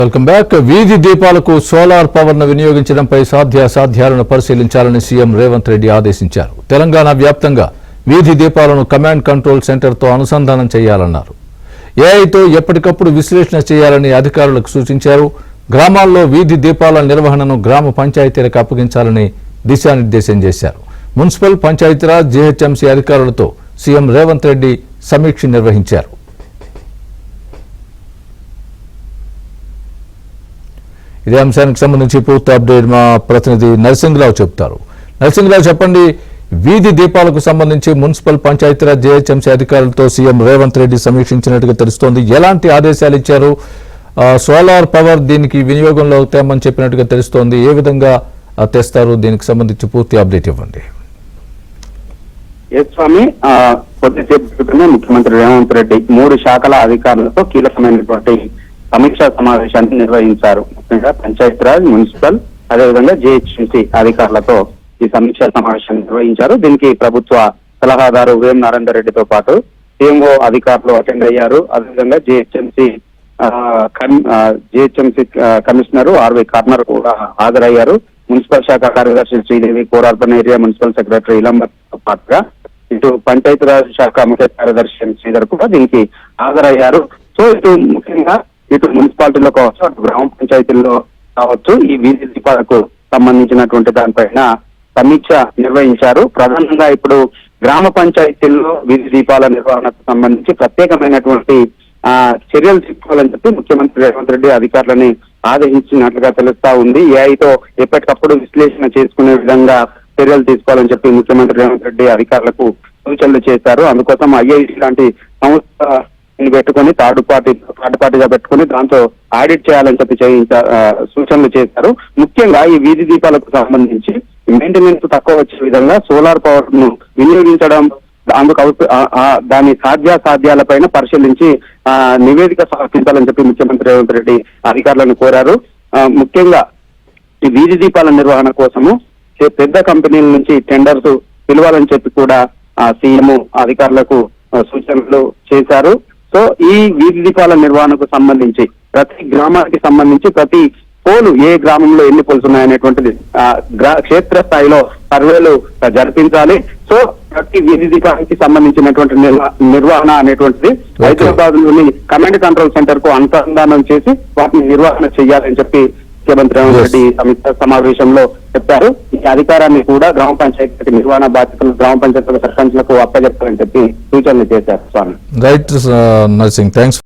Welcome back. వీధి దీపాలకు solar power ను వినియోగించడంపై సాధ్యాసాధ్యాలను పరిశీలించాలని సీఎం రేవంత్ రెడ్డి ఆదేశించారు. తెలంగాణ వ్యాప్తంగా వీధి దీపాలను కమాండ్ కంట్రోల్ సెంటర్తో అనుసంధానం చేయాలన్నారు. ఏఐతో ఎప్పటికప్పుడు విశ్లేషణ చేయాలని అధికారులకు సూచించారు. గ్రామాల్లో వీధి దీపాల నిర్వహణను గ్రామ పంచాయతీలకు అప్పగించాలని దిశానిర్దేశం చేశారు. మున్సిపల్ పంచాయతీరాజ్ జీహెచ్ఎంసీ అధికారులతో సీఎం రేవంత్ రెడ్డి సమీక్ష నిర్వహించారు. ఇదే అంశానికి సంబంధించి పూర్తి అప్డేట్ మా ప్రతినిధి నరసింహరావు చెప్తారు. నరసింహరావు, చెప్పండి, వీధి దీపాలకు సంబంధించి మున్సిపల్ పంచాయతీరాజ్ జీహెచ్ఎంసీ అధికారులతో సీఎం రేవంత్ రెడ్డి సమీక్షించినట్టుగా తెలుస్తోంది. ఎలాంటి ఆదేశాలు ఇచ్చారు? సోలార్ పవర్ దీనికి వినియోగంలో తేమని చెప్పినట్టుగా తెలుస్తోంది. ఏ విధంగా తెస్తారు? దీనికి సంబంధించి పూర్తి అప్డేట్ ఇవ్వండి. స్వామి, కొద్దిసేపు క్రితమే ముఖ్యమంత్రి రేవంత్ రెడ్డి 3 శాఖల అధికారులతో కీలకమైనటువంటి సమీక్షా సమావేశాన్ని నిర్వహించారు. ముఖ్యంగా పంచాయతీరాజ్, మున్సిపల్, అదేవిధంగా జీహెచ్ఎంసీ అధికారులతో ఈ సమీక్షా సమావేశాన్ని నిర్వహించారు. దీనికి ప్రభుత్వ సలహాదారు వేం నారాయణ రెడ్డితో పాటు సీఎంఓ అధికారులు అటెండ్ అయ్యారు. అదేవిధంగా జీహెచ్ఎంసీ కమిషనర్ ఆర్వై కార్నర్ కూడా హాజరయ్యారు. మున్సిపల్ శాఖ కార్యదర్శి Sridevi, core urban area municipal secretary ఇలంబర్తో పాటుగా ఇటు పంచాయతీరాజ్ శాఖ ముఖ్య కార్యదర్శి శ్రీధర్ కూడా దీనికి హాజరయ్యారు. సో ఇటు ముఖ్యంగా ఇటు మున్సిపాలిటీలో కావచ్చు, అటు గ్రామ పంచాయతీల్లో కావచ్చు, ఈ వీధి దీపాలకు సంబంధించినటువంటి దానిపైన సమీక్ష నిర్వహించారు. ప్రధానంగా ఇప్పుడు గ్రామ పంచాయతీల్లో వీధి దీపాల నిర్వహణకు సంబంధించి ప్రత్యేకమైనటువంటి చర్యలు తీసుకోవాలని చెప్పి ముఖ్యమంత్రి రేవంత్ రెడ్డి అధికారులని ఆదేశించినట్లుగా తెలుస్తా ఉంది. ఏఐతో ఎప్పటికప్పుడు విశ్లేషణ చేసుకునే విధంగా చర్యలు తీసుకోవాలని చెప్పి ముఖ్యమంత్రి రేవంత్ రెడ్డి అధికారులకు సూచనలు చేశారు. అందుకోసం ఐఐటి లాంటి సంస్థ పెట్టుకుని థర్డ్ పార్టీగా పెట్టుకుని దాంతో ఆడిట్ చేయాలని చెప్పి సూచనలు చేశారు. ముఖ్యంగా ఈ వీధి దీపాలకు సంబంధించి మెయింటెనెన్స్ తక్కువ వచ్చే విధంగా సోలార్ పవర్ ను వినియోగించడం, అందుకు దాని సాధ్యాసాధ్యాలపైన పరిశీలించి నివేదిక సమర్పించాలని చెప్పి ముఖ్యమంత్రి రేవంత్ రెడ్డి అధికారులను కోరారు. ముఖ్యంగా ఈ వీధి దీపాల నిర్వహణ కోసము పెద్ద కంపెనీల నుంచి టెండర్స్ పిలవాలని చెప్పి కూడా సీఎం అధికారులకు సూచనలు చేశారు. సో ఈ వీధి దీపాల నిర్వహణకు సంబంధించి ప్రతి గ్రామానికి సంబంధించి ప్రతి పోలు ఏ గ్రామంలో ఎన్ని పోల్స్ ఉన్నాయనేటువంటిది క్షేత్ర స్థాయిలో సర్వేలు జరిపించాలి. సో ప్రతి వీధి దీపానికి సంబంధించినటువంటి నిర్వహణ అనేటువంటిది హైదరాబాద్ లోని కమాండ్ కంట్రోల్ సెంటర్ కు అనుసంధానం చేసి వాటిని నిర్వహణ చేయాలని చెప్పి ముఖ్యమంత్రి రేవంత్ రెడ్డి సమీక్ష సమావేశంలో చెప్పారు. ఈ అధికారాన్ని కూడా గ్రామ పంచాయతీ నిర్వహణ బాధ్యతలు గ్రామ పంచాయతీల సర్పంచ్లకు అప్పచెప్పాలని చెప్పి సూచనలు చేశారు. స్వామి, రైట్ నర్సింగ్, థ్యాంక్స్.